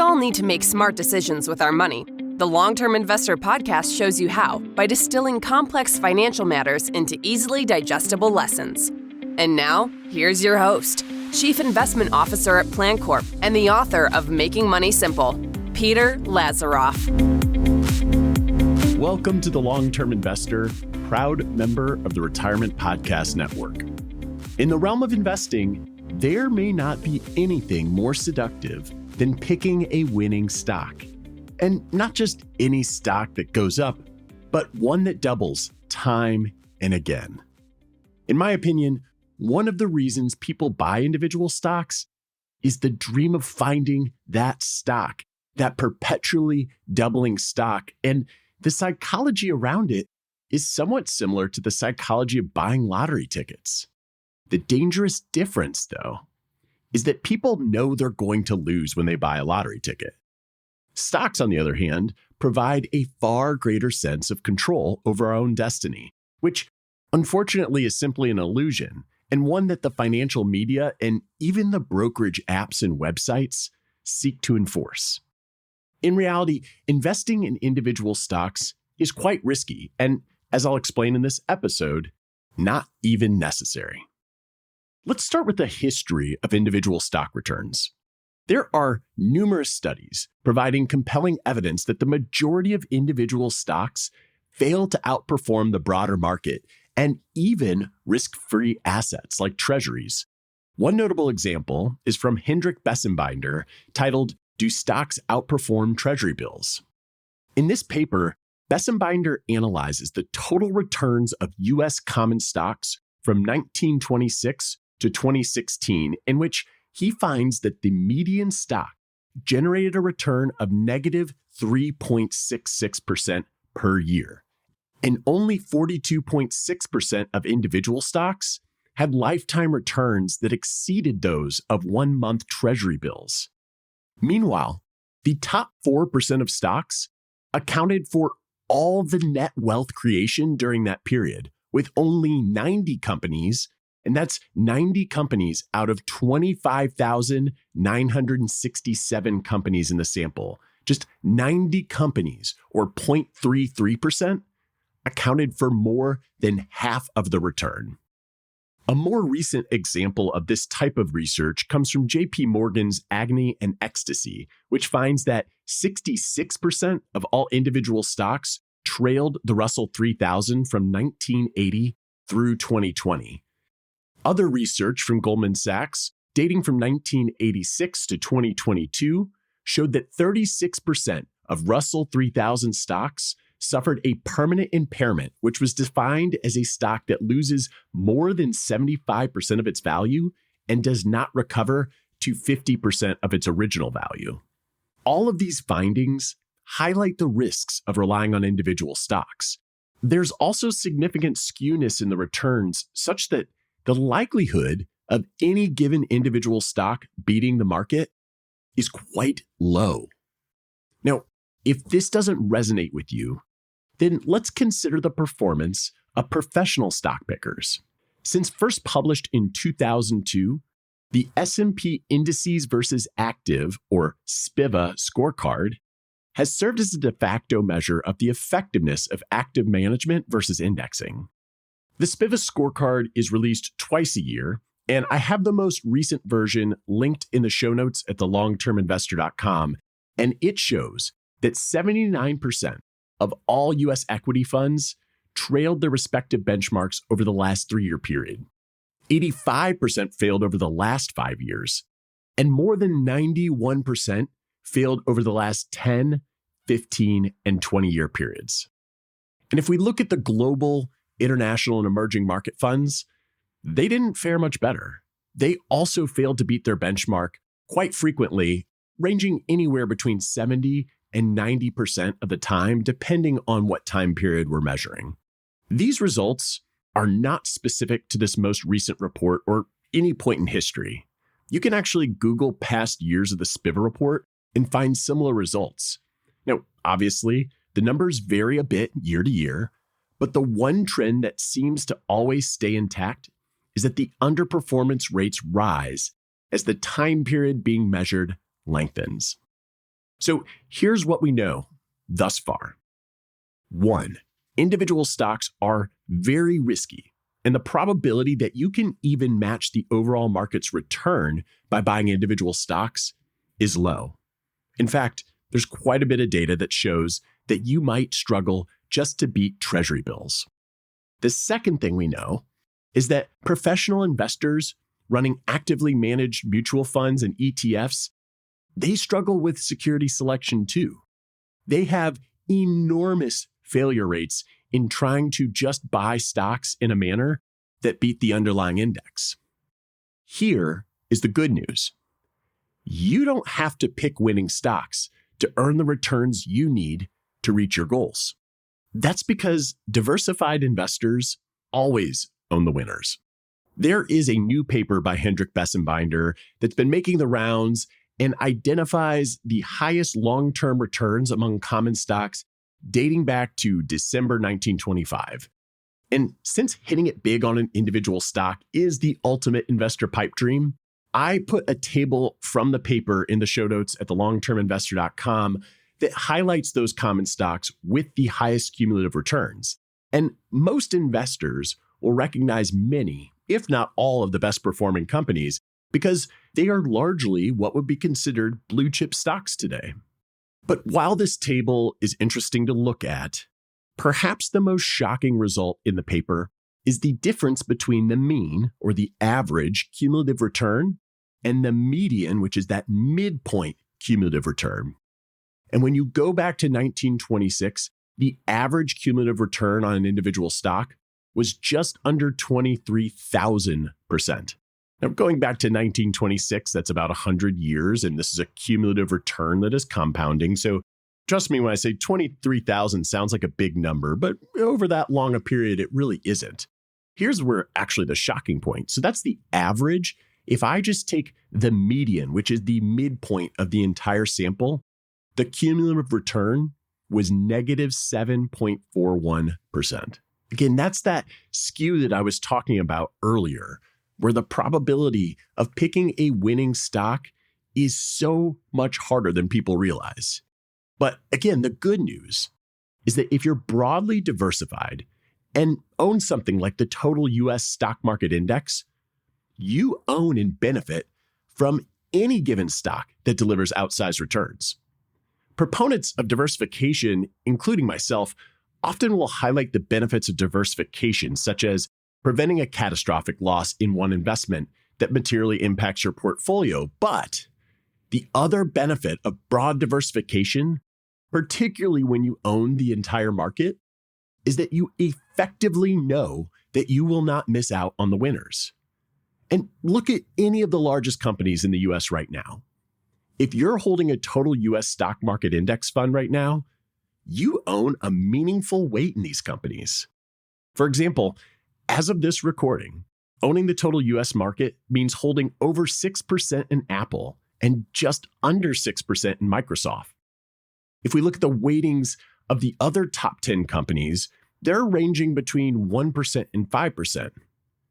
all need to make smart decisions with our money. The Long-Term Investor podcast shows you how by distilling complex financial matters into easily digestible lessons. And now, here's your host, Chief Investment Officer at PlanCorp and the author of Making Money Simple, Peter Lazaroff. Welcome to The Long-Term Investor, proud member of the Retirement Podcast Network. In the realm of investing, there may not be anything more seductive than picking a winning stock. And not just any stock that goes up, but one that doubles time and again. In my opinion, one of the reasons people buy individual stocks is the dream of finding that stock, that perpetually doubling stock. And the psychology around it is somewhat similar to the psychology of buying lottery tickets. The dangerous difference, though, is that people know they're going to lose when they buy a lottery ticket. Stocks, on the other hand, provide a far greater sense of control over our own destiny, which unfortunately is simply an illusion, and one that the financial media and even the brokerage apps and websites seek to enforce. In reality, investing in individual stocks is quite risky, and as I'll explain in this episode, not even necessary. Let's start with the history of individual stock returns. There are numerous studies providing compelling evidence that the majority of individual stocks fail to outperform the broader market and even risk-free assets like treasuries. One notable example is from Hendrik Bessembinder, titled, "Do Stocks Outperform Treasury Bills?" In this paper, Bessembinder analyzes the total returns of U.S. common stocks from 1926 to 2016, in which he finds that the median stock generated a return of negative 3.66% per year. And only 42.6% of individual stocks had lifetime returns that exceeded those of 1-month treasury bills. Meanwhile, the top 4% of stocks accounted for all the net wealth creation during that period, with only 90 companies, and that's 90 companies out of 25,967 companies in the sample. Just 90 companies, or 0.33%, accounted for more than half of the return. A more recent example of this type of research comes from JP Morgan's Agony and Ecstasy, which finds that 66% of all individual stocks trailed the Russell 3000 from 1980 through 2020. Other research from Goldman Sachs, dating from 1986 to 2022, showed that 36% of Russell 3000 stocks suffered a permanent impairment, which was defined as a stock that loses more than 75% of its value and does not recover to 50% of its original value. All of these findings highlight the risks of relying on individual stocks. There's also significant skewness in the returns, such that the likelihood of any given individual stock beating the market is quite low. Now, if this doesn't resonate with you, then let's consider the performance of professional stock pickers. Since first published in 2002, the S&P Indices versus Active, or SPIVA scorecard, has served as a de facto measure of the effectiveness of active management versus indexing. The SPIVA scorecard is released twice a year, and I have the most recent version linked in the show notes at thelongterminvestor.com, and it shows that 79% of all U.S. equity funds trailed their respective benchmarks over the last 3-year period. 85% failed over the last 5 years, and more than 91% failed over the last 10, 15, and 20-year periods. And if we look at the global, international, and emerging market funds, they didn't fare much better. They also failed to beat their benchmark quite frequently, ranging anywhere between 70 and 90% of the time, depending on what time period we're measuring. These results are not specific to this most recent report or any point in history. You can actually Google past years of the SPIVA report and find similar results. Now, obviously, the numbers vary a bit year to year, but the one trend that seems to always stay intact is that the underperformance rates rise as the time period being measured lengthens. So here's what we know thus far. 1, individual stocks are very risky, and the probability that you can even match the overall market's return by buying individual stocks is low. In fact, there's quite a bit of data that shows that you might struggle just to beat treasury bills. The second thing we know is that professional investors running actively managed mutual funds and ETFs, they struggle with security selection too. They have enormous failure rates in trying to just buy stocks in a manner that beat the underlying index. Here is the good news. You don't have to pick winning stocks to earn the returns you need to reach your goals. That's because diversified investors always own the winners. There is a new paper by Hendrik Bessenbinder that's been making the rounds and identifies the highest long-term returns among common stocks dating back to December 1925. And since hitting it big on an individual stock is the ultimate investor pipe dream, I put a table from the paper in the show notes at thelongterminvestor.com that highlights those common stocks with the highest cumulative returns. And most investors will recognize many, if not all, of the best performing companies because they are largely what would be considered blue chip stocks today. But while this table is interesting to look at, perhaps the most shocking result in the paper is the difference between the mean, or the average, cumulative return and the median, which is that midpoint cumulative return. And when you go back to 1926, the average cumulative return on an individual stock was just under 23,000%. Now, going back to 1926, that's about 100 years, and this is a cumulative return that is compounding. So trust me when I say 23,000 sounds like a big number, but over that long a period, it really isn't. Here's where actually the shocking point. So that's the average. If I just take the median, which is the midpoint of the entire sample, the cumulative return was negative 7.41%. Again, that's that skew that I was talking about earlier, where the probability of picking a winning stock is so much harder than people realize. But again, the good news is that if you're broadly diversified and own something like the total US stock market index, you own and benefit from any given stock that delivers outsized returns. Proponents of diversification, including myself, often will highlight the benefits of diversification, such as preventing a catastrophic loss in one investment that materially impacts your portfolio. But the other benefit of broad diversification, particularly when you own the entire market, is that you effectively know that you will not miss out on the winners. And look at any of the largest companies in the US right now. If you're holding a total US stock market index fund right now, you own a meaningful weight in these companies. For example, as of this recording, owning the total US market means holding over 6% in Apple and just under 6% in Microsoft. If we look at the weightings of the other top 10 companies, they're ranging between 1% and 5%.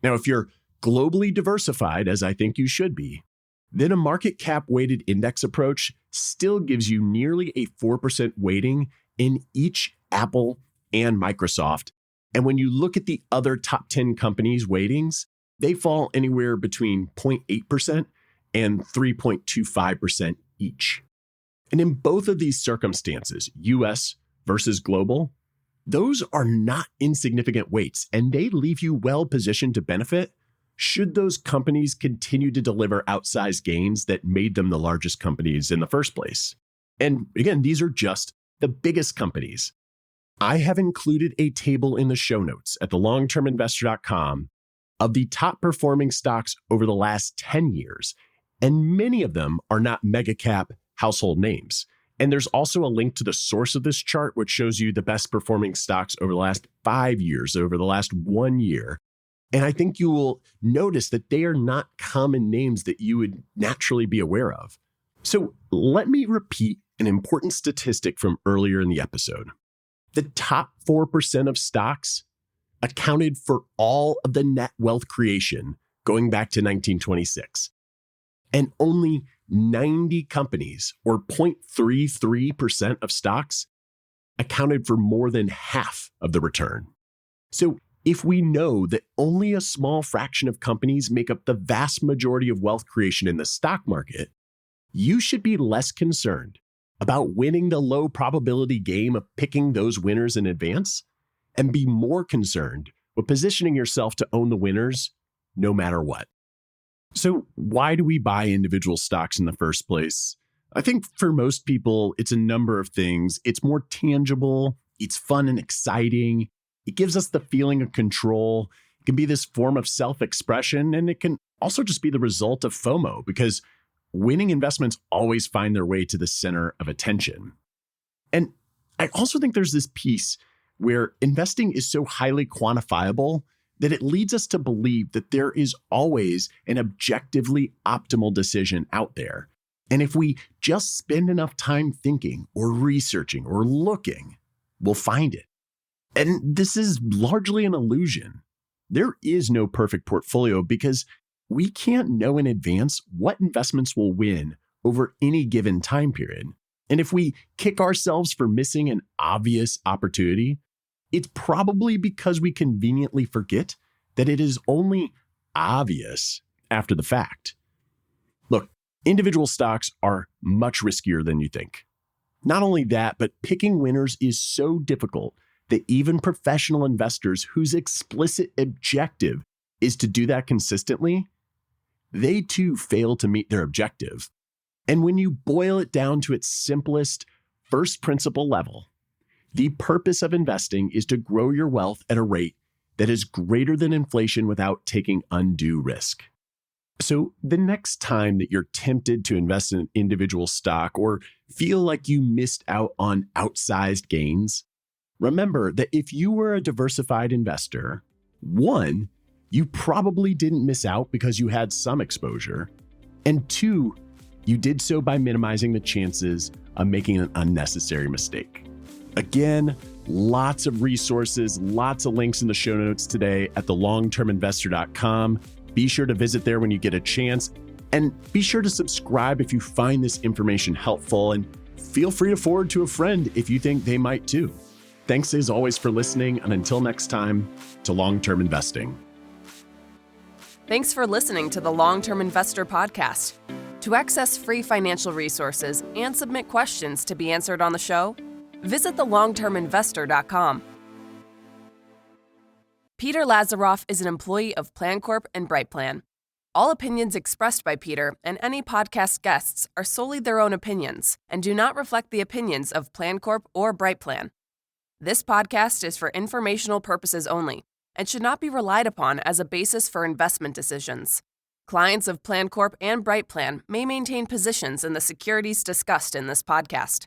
Now, if you're globally diversified, as I think you should be, then a market cap weighted index approach still gives you nearly a 4% weighting in each Apple and Microsoft. And when you look at the other top 10 companies' weightings, they fall anywhere between 0.8% and 3.25% each. And in both of these circumstances, US versus global, those are not insignificant weights, and they leave you well positioned to benefit should those companies continue to deliver outsized gains that made them the largest companies in the first place. And again, these are just the biggest companies. I have included a table in the show notes at thelongterminvestor.com of the top performing stocks over the last 10 years, and many of them are not mega cap household names. And there's also a link to the source of this chart, which shows you the best performing stocks over the last 5 years, over the last 1 year. And I think you will notice that they are not common names that you would naturally be aware of. So let me repeat an important statistic from earlier in the episode. The top 4% of stocks accounted for all of the net wealth creation going back to 1926. And only 90 companies, or 0.33% of stocks, accounted for more than half of the return. So if we know that only a small fraction of companies make up the vast majority of wealth creation in the stock market, you should be less concerned about winning the low probability game of picking those winners in advance and be more concerned with positioning yourself to own the winners no matter what. So why do we buy individual stocks in the first place? I think for most people, it's a number of things. It's more tangible, it's fun and exciting, it gives us the feeling of control, it can be this form of self-expression, and it can also just be the result of FOMO, because winning investments always find their way to the center of attention. And I also think there's this piece where investing is so highly quantifiable that it leads us to believe that there is always an objectively optimal decision out there. And if we just spend enough time thinking or researching or looking, we'll find it. And this is largely an illusion. There is no perfect portfolio because we can't know in advance what investments will win over any given time period. And if we kick ourselves for missing an obvious opportunity, it's probably because we conveniently forget that it is only obvious after the fact. Look, individual stocks are much riskier than you think. Not only that, but picking winners is so difficult that even professional investors whose explicit objective is to do that consistently, they too fail to meet their objective. And when you boil it down to its simplest, first principle level, the purpose of investing is to grow your wealth at a rate that is greater than inflation without taking undue risk. So the next time that you're tempted to invest in an individual stock or feel like you missed out on outsized gains, remember that if you were a diversified investor, one, you probably didn't miss out because you had some exposure, and two, you did so by minimizing the chances of making an unnecessary mistake. Again, lots of resources, lots of links in the show notes today at thelongterminvestor.com. Be sure to visit there when you get a chance, and be sure to subscribe if you find this information helpful, and feel free to forward to a friend if you think they might too. Thanks as always for listening, and until next time, to long-term investing. Thanks for listening to the Long-Term Investor Podcast. To access free financial resources and submit questions to be answered on the show, visit thelongterminvestor.com. Peter Lazaroff is an employee of PlanCorp and BrightPlan. All opinions expressed by Peter and any podcast guests are solely their own opinions and do not reflect the opinions of PlanCorp or BrightPlan. This podcast is for informational purposes only and should not be relied upon as a basis for investment decisions. Clients of PlanCorp and BrightPlan may maintain positions in the securities discussed in this podcast.